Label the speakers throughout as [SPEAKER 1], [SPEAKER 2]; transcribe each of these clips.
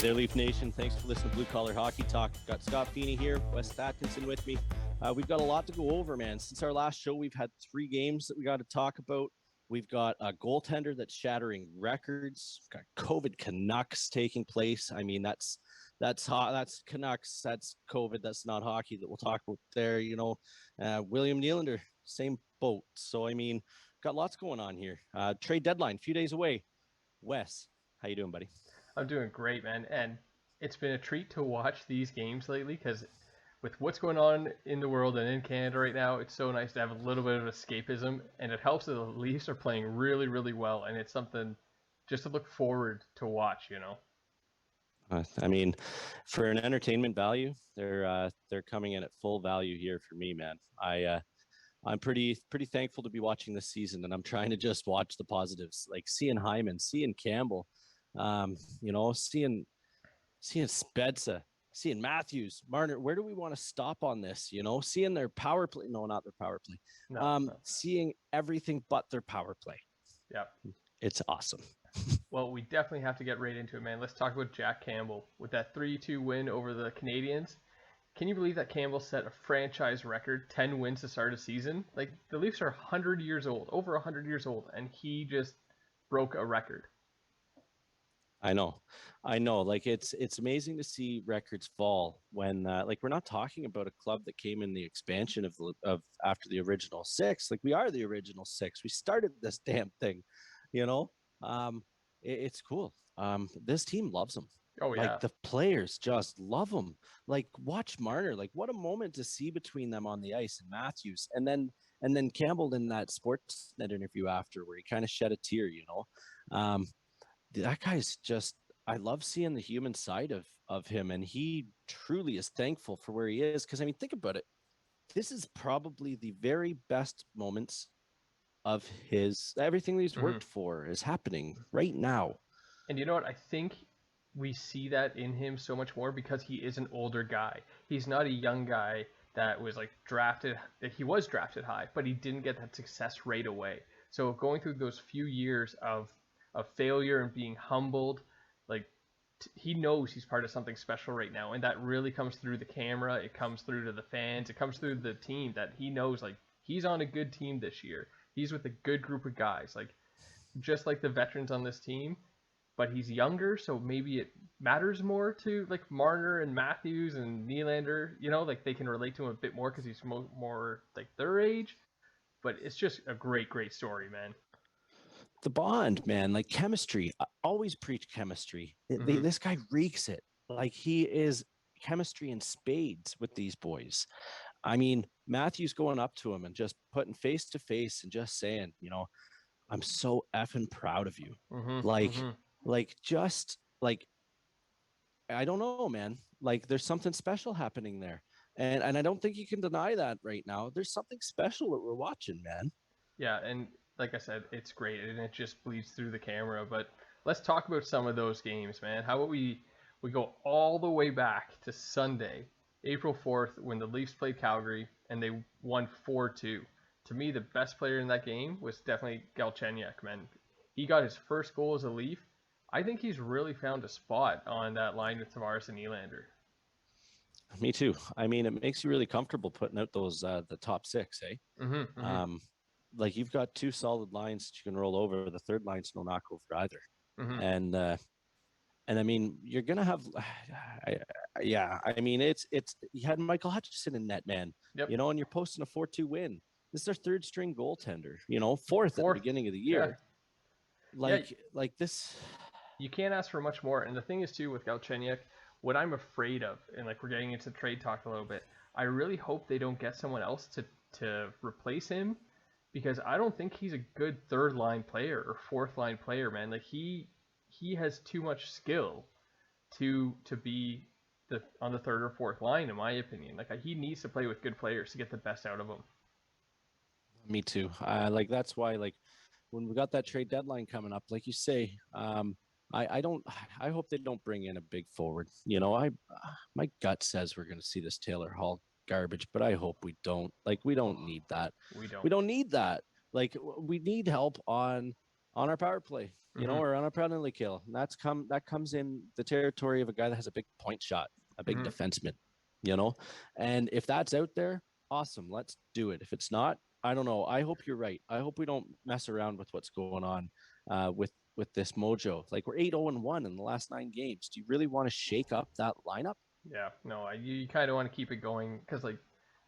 [SPEAKER 1] Hey there, Leaf Nation. Thanks for listening to Blue Collar Hockey Talk. Got Scott Feeney here, Wes Atkinson with me. We've got a lot to go over, man. Since our last show, we've had 3 games that we got to talk about. We've got a goaltender that's shattering records. We've got COVID Canucks taking place. I mean, that's Canucks. That's COVID. That's not hockey that we'll talk about there. William Nylander, same boat. So, I mean, got lots going on here. Trade deadline, a few days away. Wes, how you doing, buddy?
[SPEAKER 2] I'm doing great, man. And it's been a treat to watch these games lately because with what's going on in the world and in Canada right now, it's so nice to have a little bit of escapism. And it helps that the Leafs are playing really, really well. And it's something just to look forward to watch,
[SPEAKER 1] I mean, for an entertainment value, they're coming in at full value here for me, man. I'm pretty thankful to be watching this season, and I'm trying to just watch the positives, like seeing Hyman, seeing Campbell, seeing Spezza, seeing Matthews, Marner. Where do we want to stop on this? Seeing their power play. No, not their power play. No. Seeing everything but their power play.
[SPEAKER 2] Yeah,
[SPEAKER 1] it's awesome.
[SPEAKER 2] Well, we definitely have to get right into it, man. Let's talk about Jack Campbell with that 3-2 win over the Canadiens. Can you believe that Campbell set a franchise record, 10 wins to start a season? Like, the Leafs are 100 years old, over 100 years old, and he just broke a record.
[SPEAKER 1] I know. Like, it's amazing to see records fall when, we're not talking about a club that came in the expansion of after the original 6. Like, we are the original 6. We started this damn thing, It's cool. This team loves him.
[SPEAKER 2] Oh, yeah.
[SPEAKER 1] Like, the players just love him. Like, watch Marner. Like, what a moment to see between them on the ice, and Matthews. And then Campbell in that Sportsnet interview after, where he kind of shed a tear, that guy's just, I love seeing the human side of him, and he truly is thankful for where he is. Because, I mean, think about it. This is probably the very best moments of everything that he's worked for is happening right now.
[SPEAKER 2] And you know what? I think we see that in him so much more because he is an older guy. He's not a young guy that was drafted. He was drafted high, but he didn't get that success right away. So going through those few years of failure and being humbled, he knows he's part of something special right now, and that really comes through the camera. It comes through to the fans. It comes through the team that he knows he's on a good team this year. He's with a good group of guys, just like the veterans on this team. But he's younger, so maybe it matters more to Marner and Matthews and Nylander. They can relate to him a bit more because he's more their age. But it's just a great story, man.
[SPEAKER 1] The bond, man, chemistry. I always preach chemistry. This guy reeks it. He is chemistry in spades with these boys. I mean, Matthews going up to him and just putting face to face and just saying, I'm so effing proud of you. I don't know, man. There's something special happening there. And I don't think you can deny that right now. There's something special that we're watching, man.
[SPEAKER 2] Yeah, and like I said, it's great, and it just bleeds through the camera. But let's talk about some of those games, man. How about we go all the way back to Sunday, April 4th, when the Leafs played Calgary, and they won 4-2. To me, the best player in that game was definitely Galchenyuk, man. He got his first goal as a Leaf. I think he's really found a spot on that line with Tavares and Nylander.
[SPEAKER 1] Me too. I mean, it makes you really comfortable putting out those the top 6, eh? You've got 2 solid lines that you can roll over. The third line's no knockover either. And I mean, you're gonna have, I mean, it's you had Michael Hutchinson in net, man.
[SPEAKER 2] Yep.
[SPEAKER 1] And you're posting a 4-2 win. This is their 3rd string goaltender. Fourth at the beginning of the year.
[SPEAKER 2] Yeah.
[SPEAKER 1] This.
[SPEAKER 2] You can't ask for much more. And the thing is, too, with Galchenyuk, what I'm afraid of, and we're getting into trade talk a little bit, I really hope they don't get someone else to replace him, because I don't think he's a good 3rd-line player or 4th-line player, man. He has too much skill to be on the 3rd or 4th line, in my opinion. He needs to play with good players to get the best out of him.
[SPEAKER 1] Me too. That's why, when we got that trade deadline coming up, like you say, I hope they don't bring in a big forward. My gut says we're going to see this Taylor Hall garbage, but I hope we don't. We don't need that. We don't need that. We need help on on our power play, or on our penalty kill. And that comes in the territory of a guy that has a big point shot, a big defenseman, And if that's out there, awesome, let's do it. If it's not, I don't know. I hope you're right. I hope we don't mess around with what's going on with this mojo. Like, we're 8-0-1 in the last 9 games. Do you really want to shake up that lineup?
[SPEAKER 2] Yeah, no, you kind of want to keep it going because, like,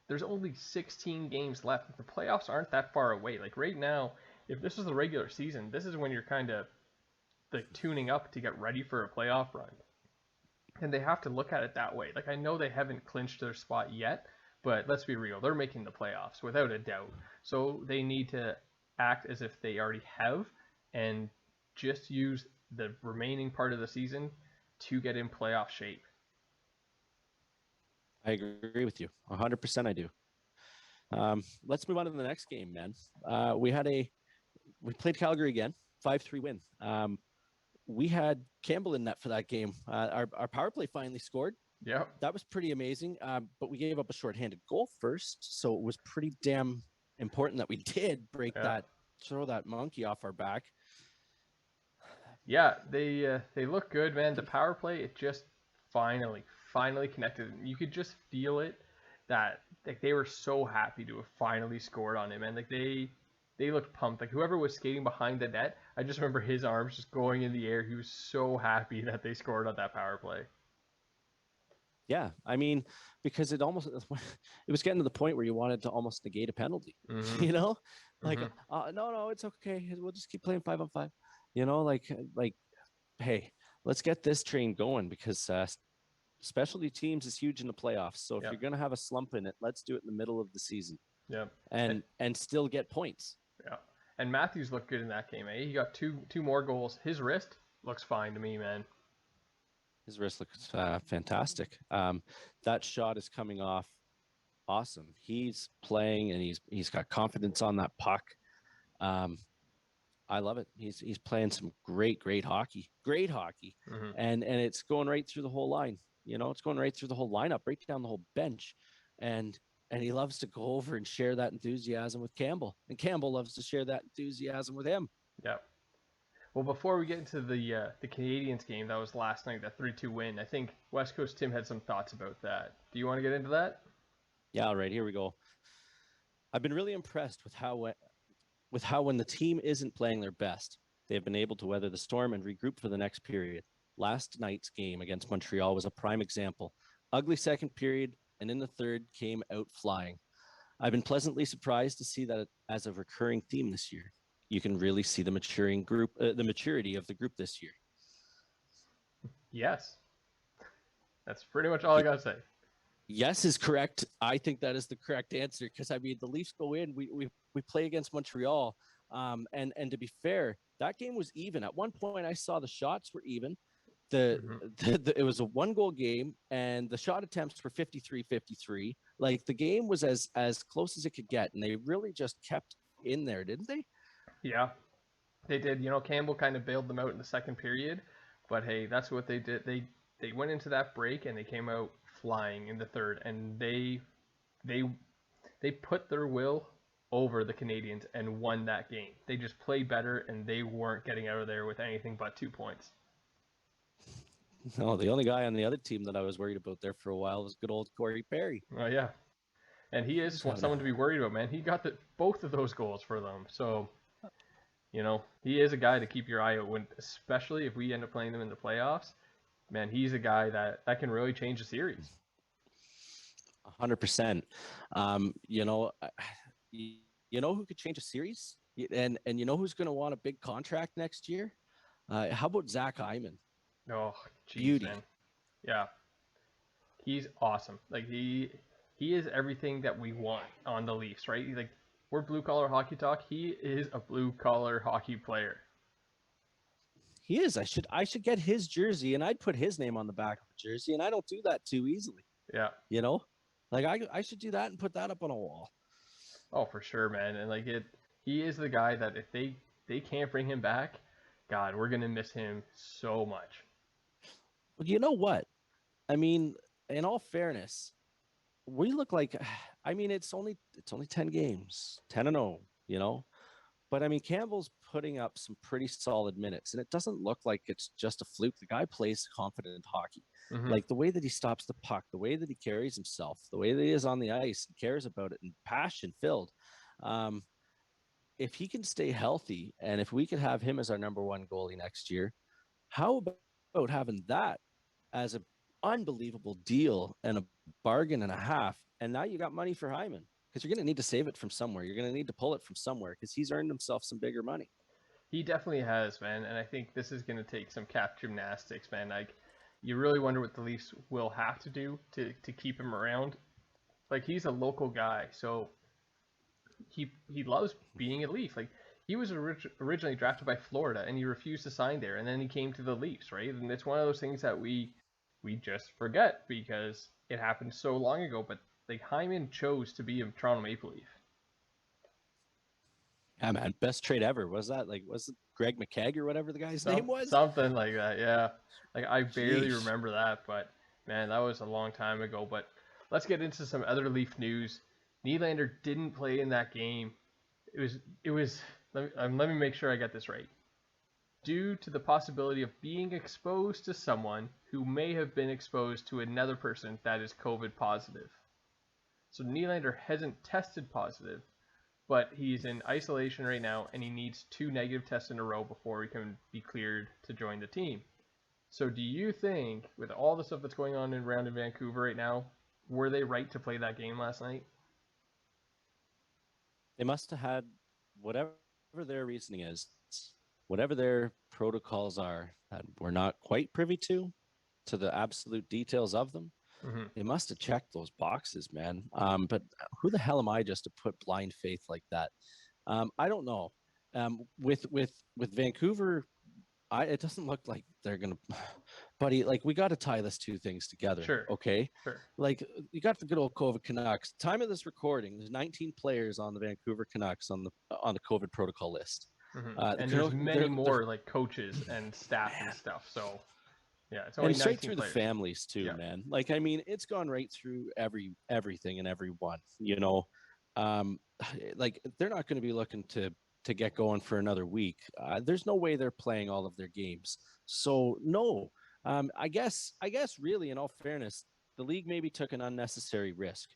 [SPEAKER 2] there's only 16 games left. The playoffs aren't that far away. Like, right now, if this is the regular season, this is when you're kind of like tuning up to get ready for a playoff run. And they have to look at it that way. Like, I know they haven't clinched their spot yet, but let's be real. They're making the playoffs without a doubt. So they need to act as if they already have and just use the remaining part of the season to get in playoff shape.
[SPEAKER 1] I agree with you. 100% I do. Let's move on to the next game, man. We played Calgary again, 5-3 win. We had Campbell in net for that game. Our power play finally scored.
[SPEAKER 2] Yeah.
[SPEAKER 1] That was pretty amazing. But we gave up a shorthanded goal first. So it was pretty damn important that we did throw that monkey off our back.
[SPEAKER 2] Yeah, they look good, man. The power play, it just finally connected. You could just feel it that like they were so happy to have finally scored on him, and like they looked pumped. Like whoever was skating behind the net, I just remember his arms just going in the air. He was so happy that they scored on that power play.
[SPEAKER 1] Yeah, I mean, because it was getting to the point where you wanted to almost negate a penalty, like, no, it's okay. We'll just keep playing 5-on-5, like, hey, let's get this train going because specialty teams is huge in the playoffs. So if you're going to have a slump in it, let's do it in the middle of the season.
[SPEAKER 2] Yeah.
[SPEAKER 1] And still get points.
[SPEAKER 2] Yeah. And Matthews looked good in that game, eh? He got two more goals. His wrist looks fine to me, man.
[SPEAKER 1] His wrist looks fantastic. That shot is coming off awesome. He's playing and he's got confidence on that puck. I love it. He's playing some great hockey. Great hockey. And it's going right through the whole line. It's going right through the whole lineup, right down the whole bench. And he loves to go over and share that enthusiasm with Campbell. And Campbell loves to share that enthusiasm with him.
[SPEAKER 2] Yeah. Well, before we get into the Canadiens game, that was last night, that 3-2 win, I think West Coast Tim had some thoughts about that. Do you want to get into that?
[SPEAKER 1] Yeah, all right, here we go. I've been really impressed with how when the team isn't playing their best, they've been able to weather the storm and regroup for the next period. Last night's game against Montreal was a prime example. Ugly second period, and in the third came out flying. I've been pleasantly surprised to see that as a recurring theme this year. You can really see the maturity of the group this year.
[SPEAKER 2] Yes. That's pretty much all I got to say.
[SPEAKER 1] Yes is correct. I think that is the correct answer because, I mean, the Leafs go in. We play against Montreal. And to be fair, that game was even. At one point, I saw the shots were even. It was a 1-goal game, and the shot attempts were 53-53. Like, the game was as close as it could get, and they really just kept in there, didn't they?
[SPEAKER 2] Yeah, they did. Campbell kind of bailed them out in the second period, but hey, that's what they did. They went into that break and they came out flying in the third, and they put their will over the Canadiens and won that game. They just played better, and they weren't getting out of there with anything but 2 points.
[SPEAKER 1] No, the only guy on the other team that I was worried about there for a while was good old Corey Perry.
[SPEAKER 2] Oh yeah, and he is someone to be worried about, man. He got both of those goals for them, so. He is a guy to keep your eye out when, especially if we end up playing them in the playoffs. Man, he's a guy that can really change the series.
[SPEAKER 1] 100%. Who could change a series? And who's going to want a big contract next year? How about Zach Hyman?
[SPEAKER 2] Oh, geez,
[SPEAKER 1] beauty,
[SPEAKER 2] man. Yeah, he's awesome. Like he is everything that we want on the Leafs, right? Like. We're blue collar hockey talk. He is a blue collar hockey player.
[SPEAKER 1] He is. I should get his jersey and I'd put his name on the back of the jersey, and I don't do that too easily.
[SPEAKER 2] Yeah.
[SPEAKER 1] Like I should do that and put that up on a wall.
[SPEAKER 2] Oh, for sure, man. And he is the guy that if they can't bring him back, God, we're gonna miss him so much.
[SPEAKER 1] Well, you know what? I mean, in all fairness, we look like. I mean, it's only 10 games, 10-0, But I mean, Campbell's putting up some pretty solid minutes, and it doesn't look like it's just a fluke. The guy plays confident hockey.
[SPEAKER 2] Mm-hmm.
[SPEAKER 1] Like the way that he stops the puck, the way that he carries himself, the way that he is on the ice, and cares about it, and passion filled. Um, if he can stay healthy, and if we could have him as our number one goalie next year, how about having that as an unbelievable deal and a bargain and a half? And now you got money for Hyman because you're going to need to save it from somewhere. You're going to need to pull it from somewhere because he's earned himself some bigger money.
[SPEAKER 2] He definitely has, man, and I think this is going to take some cap gymnastics, man. Like, you really wonder what the Leafs will have to do to keep him around. Like, he's a local guy, so he loves being a Leaf. Like, he was originally drafted by Florida, and he refused to sign there, and then he came to the Leafs, right? And it's one of those things that we just forget because it happened so long ago. But like, Hyman chose to be a Toronto Maple Leaf.
[SPEAKER 1] Yeah, man, best trade ever. Was it Greg McKegg or whatever the guy's name was?
[SPEAKER 2] Something like that, yeah. Like, I barely
[SPEAKER 1] Jeez.
[SPEAKER 2] remember that, but man, that was a long time ago. But let's get into some other Leaf news. Nylander didn't play in that game. It was. Let me make sure I get this right. Due to the possibility of being exposed to someone who may have been exposed to another person that is COVID positive. So Nylander hasn't tested positive, but he's in isolation right now, and he needs 2 negative tests in a row before he can be cleared to join the team. So do you think, with all the stuff that's going on around in Vancouver right now, were they right to play that game last night?
[SPEAKER 1] They must have had whatever their reasoning is, whatever their protocols are that we're not quite privy to the absolute details of them.
[SPEAKER 2] Mm-hmm.
[SPEAKER 1] They must have checked those boxes, man. But who the hell am I just to put blind faith like that? I don't know. With Vancouver, it doesn't look like they're gonna, buddy. Like we got to tie this two things together,
[SPEAKER 2] Sure,
[SPEAKER 1] okay?
[SPEAKER 2] sure.
[SPEAKER 1] Like you got the good old COVID Canucks. Time of this recording, there's 19 players on the Vancouver Canucks on the COVID protocol list.
[SPEAKER 2] Mm-hmm.
[SPEAKER 1] The
[SPEAKER 2] And there's many
[SPEAKER 1] they're
[SPEAKER 2] more like coaches and staff and
[SPEAKER 1] man,
[SPEAKER 2] stuff. So yeah, it's only
[SPEAKER 1] and straight
[SPEAKER 2] 19
[SPEAKER 1] through the
[SPEAKER 2] players.
[SPEAKER 1] families too,
[SPEAKER 2] Yeah.
[SPEAKER 1] man. Like I mean, it's gone right through everything and everyone. You know, um, like they're not going to be looking to get going for another week. There's no way they're playing all of their games. So no, I guess really, in all fairness, the league maybe took an unnecessary risk.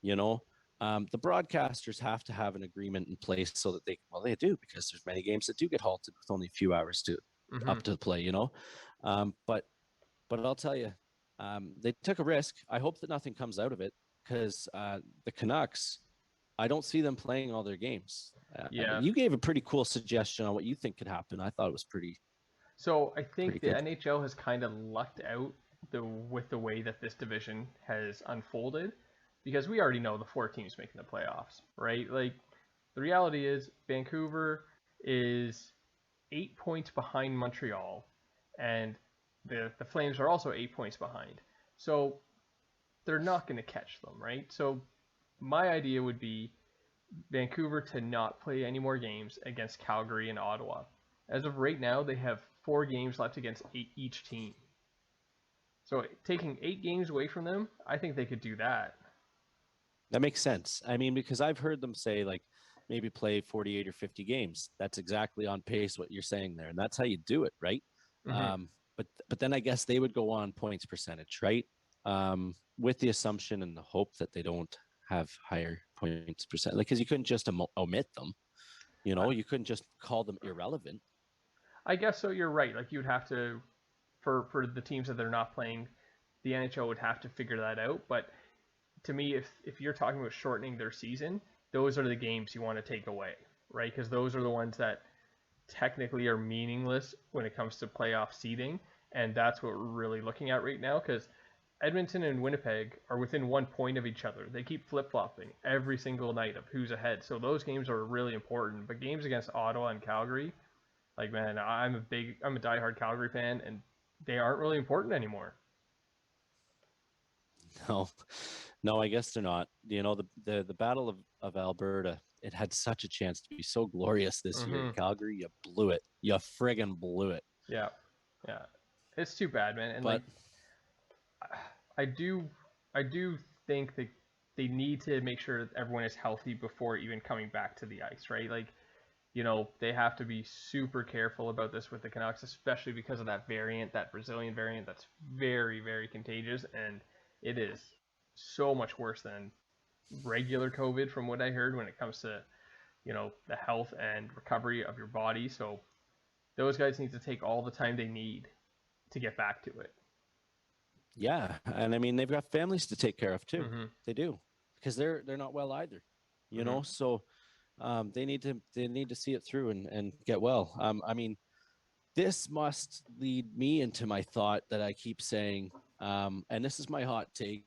[SPEAKER 1] You know, the broadcasters have to have an agreement in place so that they do because there's many games that do get halted with only a few hours to
[SPEAKER 2] Mm-hmm.
[SPEAKER 1] up to play. You know, but I'll tell you, they took a risk. I hope that nothing comes out of it because the Canucks, I don't see them playing all their games.
[SPEAKER 2] Yeah.
[SPEAKER 1] You gave a pretty cool suggestion on what you think could happen. I thought it was pretty.
[SPEAKER 2] So I think the
[SPEAKER 1] Good.
[SPEAKER 2] NHL has kind of lucked out with the way that this division has unfolded, because we already know the 4 teams making the playoffs, right? Like, the reality is Vancouver is 8 points behind Montreal, and the Flames are also 8 points behind. So they're not going to catch them, right? So my idea would be Vancouver to not play any more games against Calgary and Ottawa. As of right now, they have 4 games left against each team. So taking 8 games away from them, I think they could do that.
[SPEAKER 1] That makes sense. I mean, because I've heard them say like maybe play 48 or 50 games. That's exactly on pace what you're saying there, and that's how you do it, right?
[SPEAKER 2] Mm-hmm.
[SPEAKER 1] But then I guess they would go on points percentage, right? With the assumption and the hope that they don't have higher points percent, like because you couldn't just omit them. You know, you couldn't just call them irrelevant.
[SPEAKER 2] I guess so. You're right. Like, you'd have to, for the teams that they're not playing, the NHL would have to figure that out. But to me, if you're talking about shortening their season, those are the games you want to take away, right? Because those are the ones that technically are meaningless when it comes to playoff seeding, and that's what we're really looking at right now. Because Edmonton and Winnipeg are within 1 point of each other. They keep flip-flopping every single night of who's ahead. So those games are really important. But games against Ottawa and Calgary, like, man, I'm a diehard Calgary fan, and they aren't really important anymore.
[SPEAKER 1] No, no, I guess they're not. You know, the Battle of Alberta, it had such a chance to be so glorious this year.
[SPEAKER 2] Mm-hmm.
[SPEAKER 1] Calgary, you blew it. You friggin' blew it.
[SPEAKER 2] Yeah, yeah, it's too bad, man. And
[SPEAKER 1] But
[SPEAKER 2] like, I do think that they need to make sure that everyone is healthy before even coming back to the ice, right? Like, they have to be super careful about this with the Canucks, especially because of that variant, that Brazilian variant that's very, very contagious, and it is so much worse than regular COVID from what I heard when it comes to, the health and recovery of your body. So those guys need to take all the time they need to get back to it.
[SPEAKER 1] Yeah, and I mean they've got families to take care of too.
[SPEAKER 2] Mm-hmm.
[SPEAKER 1] They do, because they're not well either.
[SPEAKER 2] Mm-hmm.
[SPEAKER 1] So they need to see it through and get well. I mean, this must lead me into my thought that I keep saying, and this is my hot take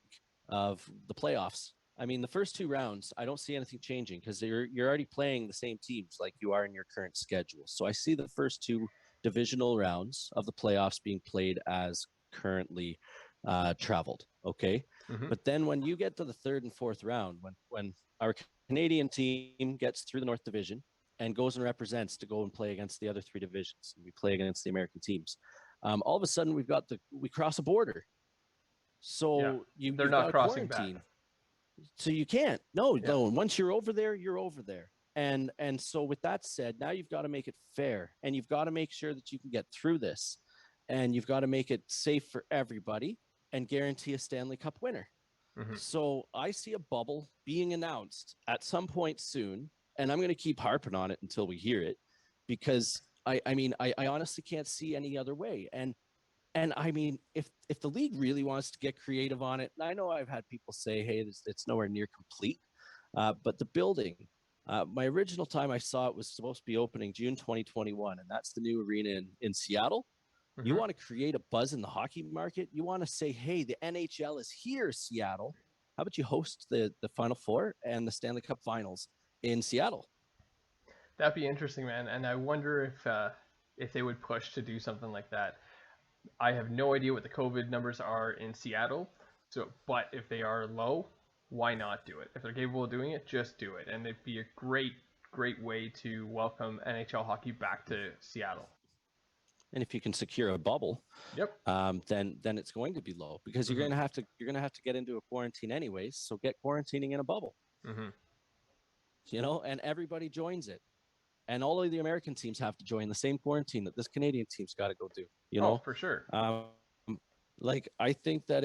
[SPEAKER 1] of the playoffs. I mean, the first two rounds, I don't see anything changing because you're already playing the same teams like you are in your current schedule. So I see the first two divisional rounds of the playoffs being played as currently traveled. Okay,
[SPEAKER 2] Mm-hmm.
[SPEAKER 1] but then when you get to the third and fourth round, when our Canadian team gets through the North Division and goes and represents to go and play against the other three divisions, we play against the American teams. All of a sudden, we cross a border,
[SPEAKER 2] Yeah,
[SPEAKER 1] so
[SPEAKER 2] they're
[SPEAKER 1] you've got
[SPEAKER 2] not
[SPEAKER 1] to
[SPEAKER 2] crossing back.
[SPEAKER 1] quarantine. So you can't. No,
[SPEAKER 2] Yeah.
[SPEAKER 1] no. And once you're over there, you're over there. And so with that said, now you've got to make it fair, and you've got to make sure that you can get through this, and you've got to make it safe for everybody and guarantee a Stanley Cup winner.
[SPEAKER 2] Mm-hmm.
[SPEAKER 1] So I see a bubble being announced at some point soon, and I'm going to keep harping on it until we hear it, because I honestly can't see any other way. And I mean, if the league really wants to get creative on it, and I know I've had people say, hey, it's nowhere near complete, but the building, my original time I saw it was supposed to be opening June 2021, and that's the new arena in Seattle. You
[SPEAKER 2] Mm-hmm.
[SPEAKER 1] want to create a buzz in the hockey market. You want to say, hey, the NHL is here, Seattle. How about you host the Final Four and the Stanley Cup Finals in Seattle?
[SPEAKER 2] That'd be interesting, man. And I wonder if they would push to do something like that. I have no idea what the COVID numbers are in Seattle. So, but if they are low, why not do it? If they're capable of doing it, just do it. And it'd be a great, great way to welcome NHL hockey back to Seattle.
[SPEAKER 1] And if you can secure a bubble,
[SPEAKER 2] Yep.
[SPEAKER 1] then it's going to be low, because
[SPEAKER 2] Mm-hmm.
[SPEAKER 1] you're gonna have to get into a quarantine anyways. So get quarantining in a bubble,
[SPEAKER 2] Mm-hmm.
[SPEAKER 1] and everybody joins it. And all of the American teams have to join the same quarantine that this Canadian team's got to go do.
[SPEAKER 2] Oh, for sure.
[SPEAKER 1] Like I think that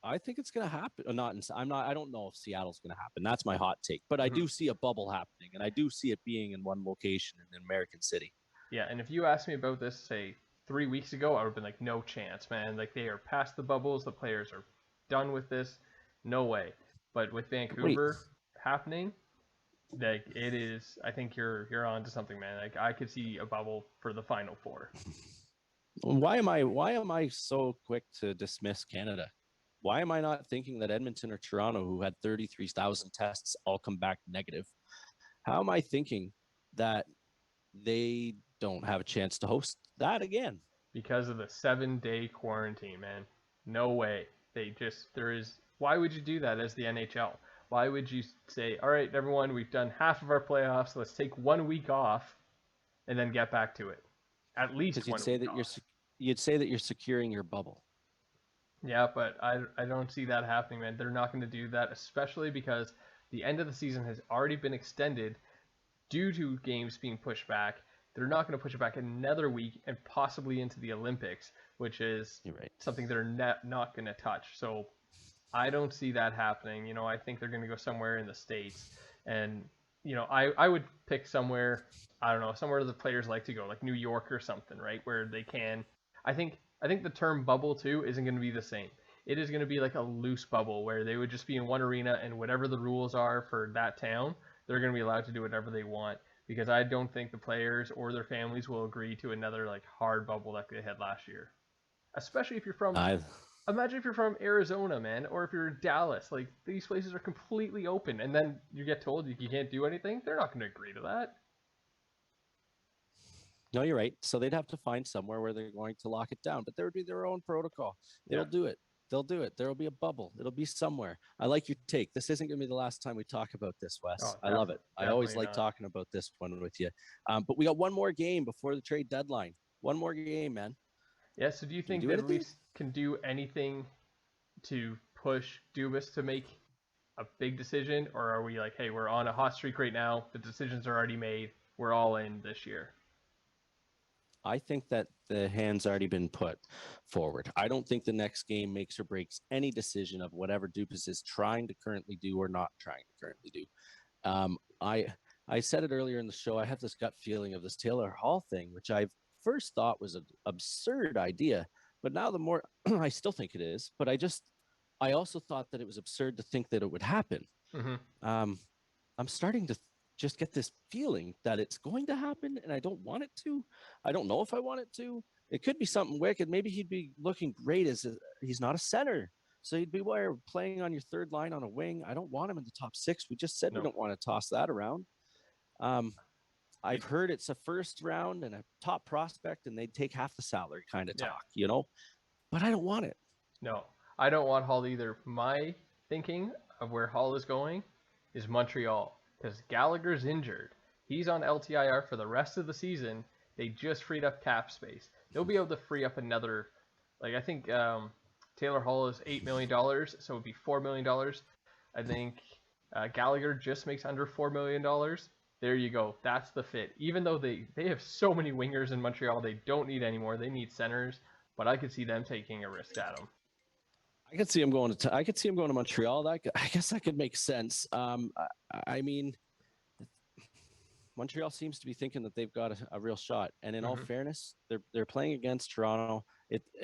[SPEAKER 1] I think it's gonna happen. Or not. I don't know if Seattle's gonna happen. That's my hot take. But I
[SPEAKER 2] Mm-hmm.
[SPEAKER 1] do see a bubble happening, and I do see it being in one location in an American city.
[SPEAKER 2] Yeah, and if you asked me about this, say 3 weeks ago, I would have been like, no chance, man. Like they are past the bubbles. The players are done with this. No way. But with
[SPEAKER 1] Wait,
[SPEAKER 2] Vancouver happening, like it is. I think you're on to something, man. Like I could see a bubble for the Final Four.
[SPEAKER 1] why am I so quick to dismiss Canada? Why am I not thinking that Edmonton or Toronto, who had 33,000 tests, all come back negative? How am I thinking that they don't have a chance to host that again?
[SPEAKER 2] Because of the 7-day quarantine, man. No way. There is. Why would you do that as the NHL? Why would you say, all right, everyone, we've done half of our playoffs. Let's take 1 week off and then get back to it. At least
[SPEAKER 1] Because
[SPEAKER 2] off.
[SPEAKER 1] you'd say that you're securing your bubble.
[SPEAKER 2] Yeah, but I don't see that happening, man. They're not going to do that, especially because the end of the season has already been extended due to games being pushed back. They're not going to push it back another week and possibly into the Olympics, which is
[SPEAKER 1] Right.
[SPEAKER 2] something they're not going to touch. So I don't see that happening. I think they're going to go somewhere in the States. And, I would pick somewhere, I don't know, somewhere the players like to go, like New York or something, right? Where they can. I think the term bubble, too, isn't going to be the same. It is going to be like a loose bubble where they would just be in one arena, and whatever the rules are for that town, they're going to be allowed to do whatever they want, because I don't think the players or their families will agree to another like hard bubble like they had last year. Especially if you're from
[SPEAKER 1] I
[SPEAKER 2] imagine if you're from Arizona, man, or if you're in Dallas. Like these places are completely open, and then you get told you can't do anything. They're not going to agree to that.
[SPEAKER 1] No, you're right. So they'd have to find somewhere where they're going to lock it down, but there would be their own protocol.
[SPEAKER 2] Yeah.
[SPEAKER 1] They'll do it. They'll do it. There'll be a bubble. It'll be somewhere. I like your take. This isn't going to be the last time we talk about this, Wes.
[SPEAKER 2] Oh,
[SPEAKER 1] I love it. I always like
[SPEAKER 2] not.
[SPEAKER 1] talking about this one with you. But we got one more game before the trade deadline. One more game, man.
[SPEAKER 2] Yeah. So do you think they at least can do anything to push Dubas to make a big decision, or are we like, hey, we're on a hot streak right now. The decisions are already made. we're all in this year.
[SPEAKER 1] I think that the hand's already been put forward. I don't think the next game makes or breaks any decision of whatever Dupus is trying to currently do or not trying to currently do. I said it earlier in the show. I have this gut feeling of this Taylor Hall thing, which I first thought was an absurd idea, but now the more I still think it is. But I also thought that it was absurd to think that it would happen.
[SPEAKER 2] Mm-hmm.
[SPEAKER 1] I'm starting to just get this feeling that it's going to happen, and I don't want it to. I don't know if I want it to. It could be something wicked. Maybe he'd be looking great he's not a center. So he'd be playing on your third line on a wing. I don't want him in the top six. We just said we don't want to toss that around. I've heard it's a first round and a top prospect, and they'd take half the salary kind of talk, but I don't want it.
[SPEAKER 2] No, I don't want Hall either. My thinking of where Hall is going is Montreal, because Gallagher's injured. He's on LTIR for the rest of the season. They just freed up cap space. They'll be able to free up another, I think Taylor Hall is $8 million, so it would be $4 million. I think Gallagher just makes under $4 million. There you go. That's the fit. Even though they have so many wingers in Montreal, they don't need any more. They need centers, but I could see them taking a risk at him.
[SPEAKER 1] I could see him going to Montreal. I guess that could make sense. I mean, Montreal seems to be thinking that they've got a real shot. And in all fairness, they're playing against Toronto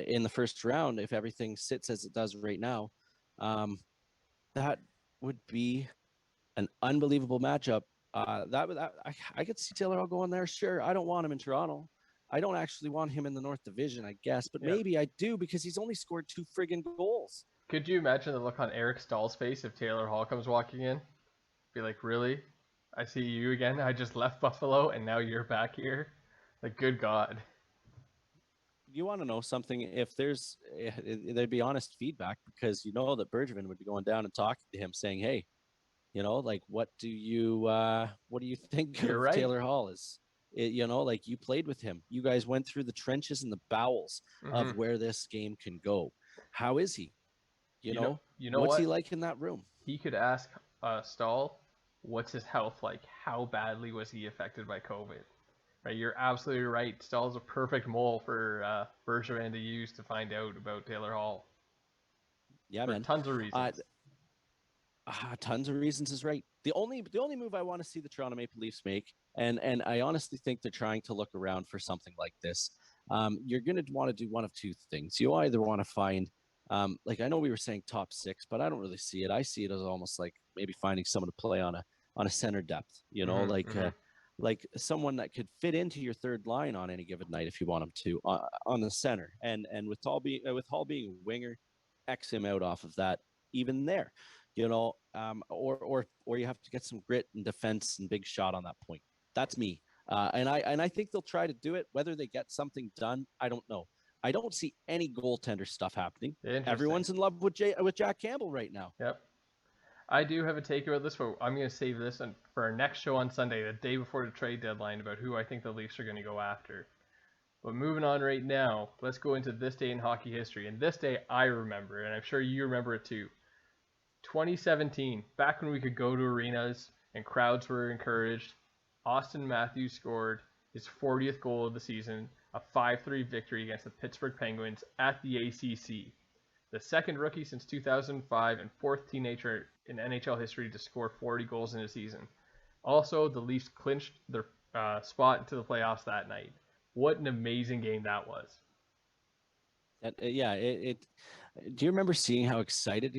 [SPEAKER 1] in the first round. If everything sits as it does right now, that would be an unbelievable matchup. I could see Taylor Hall going there. Sure, I don't want him in Toronto. I don't actually want him in the North Division, I guess, but maybe I do because he's only scored 2 friggin' goals.
[SPEAKER 2] Could you imagine the look on Eric Stahl's face if Taylor Hall comes walking in? Be like, really? I see you again? I just left Buffalo and now you're back here? Good God.
[SPEAKER 1] You want to know something? If there'd be honest feedback, because that Bergevin would be going down and talking to him saying, hey, what do you think of Taylor Hall? You played with him. You guys went through the trenches and the bowels of where this game can go. How is he? What's he like in that room?
[SPEAKER 2] He could ask Stahl, what's his health like? How badly was he affected by COVID? Right, you're absolutely right. Stahl's a perfect mole for Bergevin to use to find out about Taylor Hall.
[SPEAKER 1] Yeah, man.
[SPEAKER 2] Tons of reasons.
[SPEAKER 1] Tons of reasons is right. The only move I want to see the Toronto Maple Leafs make, and I honestly think they're trying to look around for something like this. You're going to want to do one of two things. You either want to find, I know we were saying top 6, but I don't really see it. I see it as almost like maybe finding someone to play on a center depth. Like someone that could fit into your third line on any given night if you want him to on the center. And with Hall being a winger, X him out off of that even there. Or you have to get some grit and defense and big shot on that point. That's me. And I think they'll try to do it. Whether they get something done, I don't know. I don't see any goaltender stuff happening. Everyone's in love with Jack Campbell right now.
[SPEAKER 2] Yep. I do have a take about this, but I'm going to save this for our next show on Sunday, the day before the trade deadline, about who I think the Leafs are going to go after. But moving on right now, let's go into this day in hockey history. And this day I remember, and I'm sure you remember it too. 2017, back when we could go to arenas and crowds were encouraged, Austin Matthews scored his 40th goal of the season, a 5-3 victory against the Pittsburgh Penguins at the ACC. The second rookie since 2005 and fourth teenager in NHL history to score 40 goals in a season. Also, the Leafs clinched their spot into the playoffs that night. What an amazing game that was.
[SPEAKER 1] Do you remember seeing how excited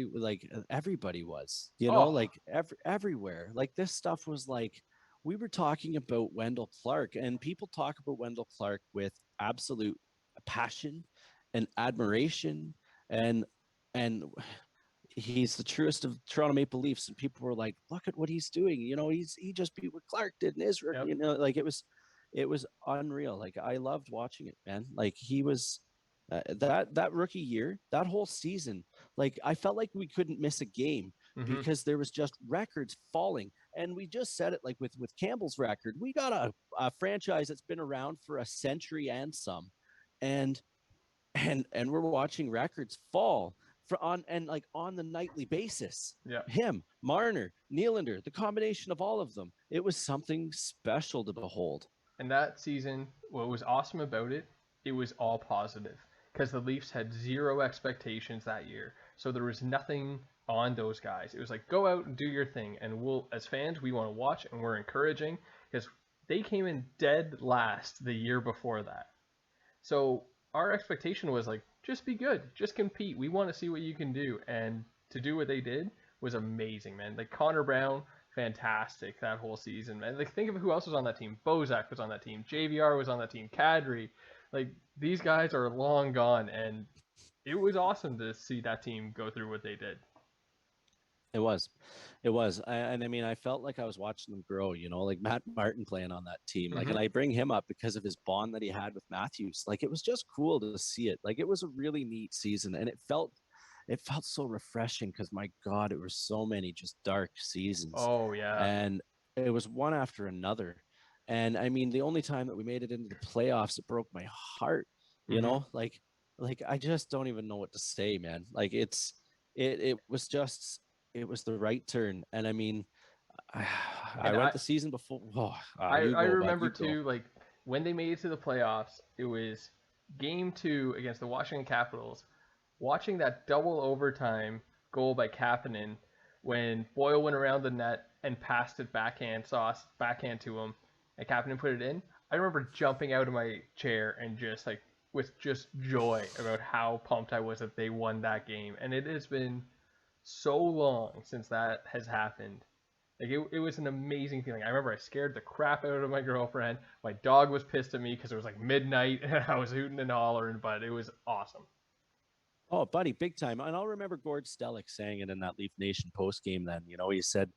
[SPEAKER 1] everybody was? Everywhere. This stuff was we were talking about Wendell Clark, and people talk about Wendell Clark with absolute passion and admiration, and he's the truest of Toronto Maple Leafs, and people were like, look at what he's doing. He just beat what Clark did in Israel. Yep. It was unreal. I loved watching it, man. He was that rookie year, that whole season, I felt like we couldn't miss a game because there was just records falling. And we just said it with Campbell's record. We got a franchise that's been around for a century and some, and we're watching records fall on the nightly basis.
[SPEAKER 2] Yeah.
[SPEAKER 1] Him, Marner, Nylander, the combination of all of them. It was something special to behold.
[SPEAKER 2] And that season, what was awesome about it, it was all positive because the Leafs had zero expectations that year. So there was nothing on those guys. It was like, go out and do your thing. And we'll, as fans, we want to watch and we're encouraging because they came in dead last the year before that. So our expectation was like, just be good, just compete. We want to see what you can do. And to do what they did was amazing, man. Like Connor Brown, fantastic that whole season, man. Like think of who else was on that team. Bozak was on that team. JVR was on that team. Kadri. Like these guys are long gone, and it was awesome to see that team go through what they did.
[SPEAKER 1] It was. And I mean, I felt like I was watching them grow, like Matt Martin playing on that team. Like,
[SPEAKER 2] Mm-hmm.
[SPEAKER 1] and I bring him up because of his bond that he had with Matthews. Like, it was just cool to see it. Like, it was a really neat season, and it felt so refreshing because my God, it was so many just dark seasons,
[SPEAKER 2] Oh yeah.
[SPEAKER 1] and it was one after another. And I mean, the only time that we made it into the playoffs, it broke my heart.
[SPEAKER 2] Mm-hmm.
[SPEAKER 1] Like I just don't even know what to say, man. Like it was just it was the right turn. And I mean, I, I
[SPEAKER 2] And
[SPEAKER 1] went the season before. Oh, you
[SPEAKER 2] I
[SPEAKER 1] go, bud.
[SPEAKER 2] remember
[SPEAKER 1] You go.
[SPEAKER 2] too, like when they made it to the playoffs, it was game 2 against the Washington Capitals. Watching that double overtime goal by Kapanen when Boyle went around the net and passed it backhand to him, and Kapanen put it in. I remember jumping out of my chair and just like with just joy about how pumped I was that they won that game. And it has been so long since that has happened. Like it was an amazing feeling. I remember I scared the crap out of my girlfriend. My dog was pissed at me because it was like midnight and I was hooting and hollering, but it was awesome.
[SPEAKER 1] Oh, buddy, big time. And I'll remember Gord Stellick saying it in that Leaf Nation post game then. He said,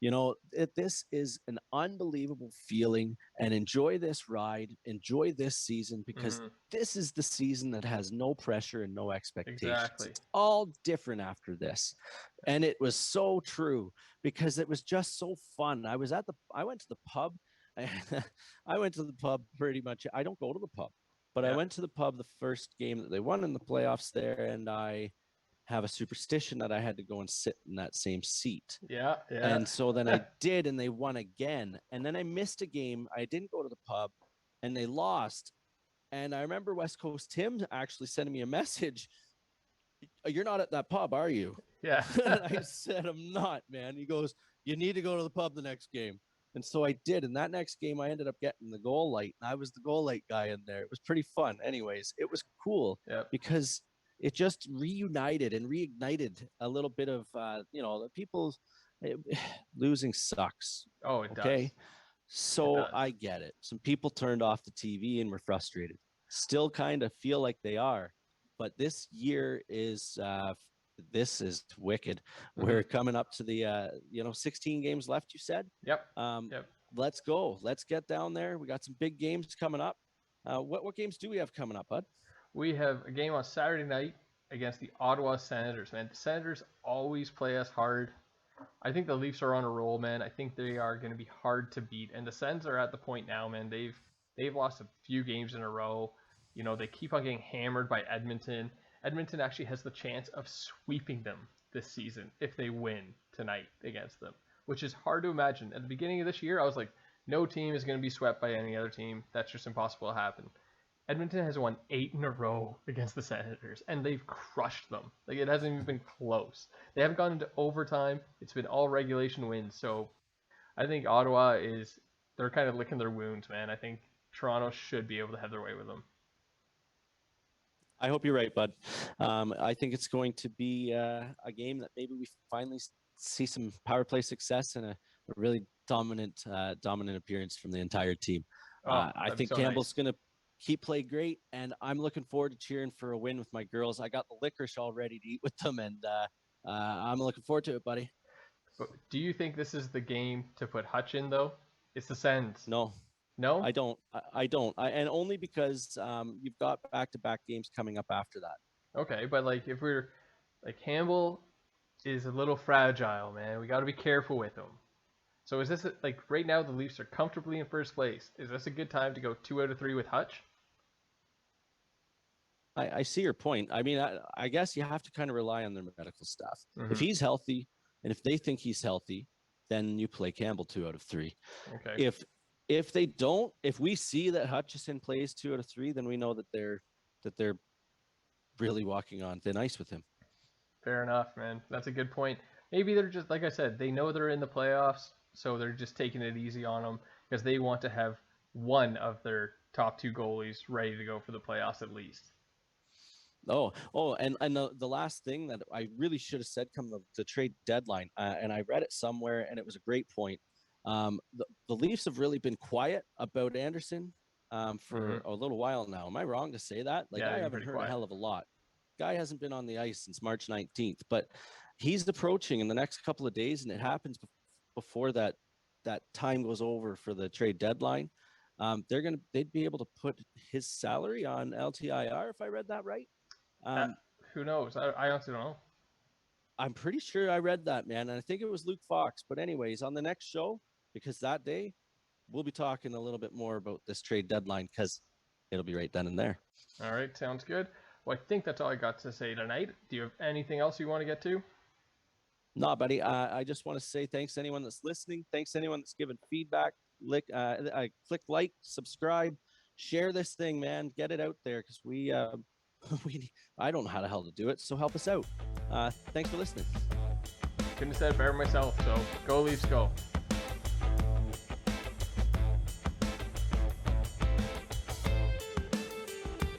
[SPEAKER 1] this is an unbelievable feeling and enjoy this ride, enjoy this season because
[SPEAKER 2] Mm-hmm.
[SPEAKER 1] this is the season that has no pressure and no expectations.
[SPEAKER 2] Exactly.
[SPEAKER 1] It's all different after this. And it was so true because it was just so fun. I went to the pub. I went to the pub pretty much. I don't go to the pub. But I
[SPEAKER 2] Yeah.
[SPEAKER 1] went to the pub the first game that they won in the playoffs there, and I have a superstition that I had to go and sit in that same seat.
[SPEAKER 2] Yeah. Yeah.
[SPEAKER 1] And so then I did, and they won again. And then I missed a game. I didn't go to the pub, and they lost. And I remember West Coast Tim actually sending me a message. You're not at that pub, are you?
[SPEAKER 2] Yeah.
[SPEAKER 1] And I said, I'm not, man. He goes, you need to go to the pub the next game. And so I did. And that next game, I ended up getting the goal light. And I was the goal light guy in there. It was pretty fun. Anyways, it was cool
[SPEAKER 2] Yep.
[SPEAKER 1] because it just reunited and reignited a little bit of, the people losing sucks.
[SPEAKER 2] Oh, it
[SPEAKER 1] Okay.
[SPEAKER 2] does.
[SPEAKER 1] So I get it. Some people turned off the TV and were frustrated. Still kind of feel like they are. But this year is this is wicked.
[SPEAKER 2] Mm-hmm.
[SPEAKER 1] We're coming up to the 16 games left, you said?
[SPEAKER 2] Yep.
[SPEAKER 1] Yep. Let's go. Let's get down there. We got some big games coming up. What games do we have coming up, bud?
[SPEAKER 2] We have a game on Saturday night against the Ottawa Senators, man. The Senators always play us hard. I think the Leafs are on a roll, man. I think they are going to be hard to beat. And the Sens are at the point now, man. They've lost a few games in a row. They keep on getting hammered by Edmonton. Edmonton actually has the chance of sweeping them this season if they win tonight against them, which is hard to imagine. At the beginning of this year, I was like, no team is going to be swept by any other team. That's just impossible to happen. Edmonton has won 8 in a row against the Senators, and they've crushed them. Like, it hasn't even been close. They haven't gone into overtime. It's been all regulation wins. So I think Ottawa they're kind of licking their wounds, man. I think Toronto should be able to have their way with them.
[SPEAKER 1] I hope you're right, bud. I think it's going to be a game that maybe we finally see some power play success and a really dominant appearance from the entire team. I think
[SPEAKER 2] so
[SPEAKER 1] Campbell's
[SPEAKER 2] nice.
[SPEAKER 1] going to keep play great, and I'm looking forward to cheering for a win with my girls. I got the licorice all ready to eat with them, and I'm looking forward to it, buddy.
[SPEAKER 2] But do you think this is the game to put Hutch in, though? It's the Sens.
[SPEAKER 1] No.
[SPEAKER 2] No?
[SPEAKER 1] I don't. And only because you've got back-to-back games coming up after that.
[SPEAKER 2] Okay, but like if we're like Campbell is a little fragile, man. We got to be careful with him. So is this like right now the Leafs are comfortably in first place? Is this a good time to go 2 out of 3 with Hutch?
[SPEAKER 1] I see your point. I mean, I guess you have to kind of rely on their medical staff. If he's healthy and if they think he's healthy, then you play Campbell 2 out of 3.
[SPEAKER 2] Okay.
[SPEAKER 1] If they don't, if we see that Hutchison plays 2 out of 3, then we know that they're really walking on thin ice with him.
[SPEAKER 2] Fair enough, man. That's a good point. Maybe they're just, like I said, they know they're in the playoffs, so they're just taking it easy on them because they want to have one of their top 2 goalies ready to go for the playoffs at least.
[SPEAKER 1] And the last thing that I really should have said come the trade deadline, and I read it somewhere, and it was a great point. The Leafs have really been quiet about Anderson for a little while now. Am I wrong to say that? Like, I haven't heard a hell of a lot. Guy hasn't been on the ice since March 19th, but he's approaching in the next couple of days, and it happens before that time goes over for the trade deadline. They'd be able to put his salary on LTIR if I read that right.
[SPEAKER 2] Who knows? I honestly don't know.
[SPEAKER 1] I'm pretty sure I read that, man, and I think it was Luke Fox. But anyways, on the next show, because that day we'll be talking a little bit more about this trade deadline because it'll be right then and there.
[SPEAKER 2] All right, sounds good. Well, I think that's all I got to say tonight. Do you have anything else you want to get to?
[SPEAKER 1] No, buddy. I just want to say thanks to anyone that's listening. Thanks to anyone that's given feedback. Click like, subscribe, share this thing, man. Get it out there because I don't know how the hell to do it, so help us out. Thanks for listening.
[SPEAKER 2] Couldn't have said it better myself, so go Leafs, go.